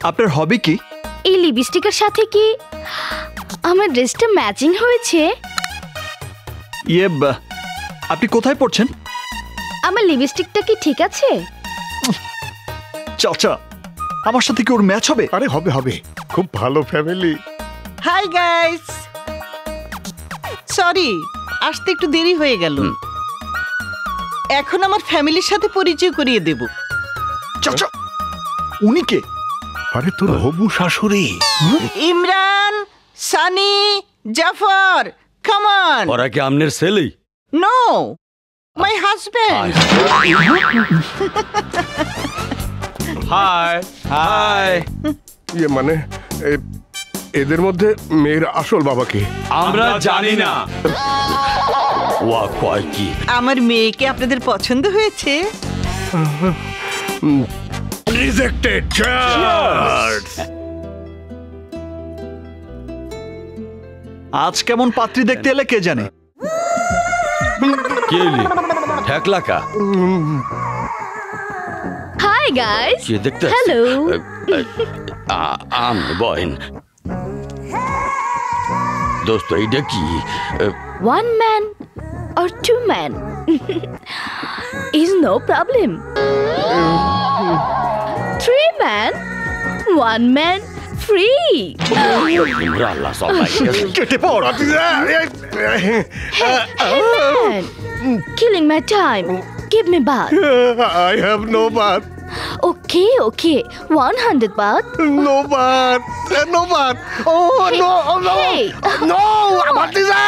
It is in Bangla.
আপনার হবি কি? এই লিপস্টিকের সাথে কি আমার ড্রেসটা ম্যাচিং হয়েছে? আপনি কোথায় পড়ছেন? আমার লিপস্টিকটা কি ঠিক আছে? চাচা, আমার সাথে কি ওর ম্যাচ হবে? আরে হবে হবে, খুব ভালো ফ্যামিলি। হাই গাইস, সরি আসতে একটু দেরি হয়ে গেল। এখন আমার ফ্যামিলির সাথে পরিচয় করিয়ে দেব। চাচা, উনি কে? আরে তোর হবু শাশুড়ি। Imran, Sunny, Jafar, come on. ওরা কি আমনের ছেলে? No, my husband. Hi hi. ইয়ে মানে এদের মধ্যে মেয়ের আসল বাবা কে? আমরা জানি না। ওয়া কয় কি? আমার মেয়েকে আপনাদের পছন্দ হয়েছে? রিজেক্টেড। আজ কেমন পাত্রী দেখতে এলে কে জানে? কে এলি? ঠেকলাকা। Hi guys. কে দেখতে? হ্যালো। আমি বয়েন। দোস্ত এইটা কি? One man or two men is no problem. 3 men, 1 man free. ইমরাল্লাহ সবাই কেটে পড়। Hey man, killing my time. Give me bath. I have no bath. Okay, 100 baht. No bath. No bath. Oh Hey, no. hey. No, Bhatiza!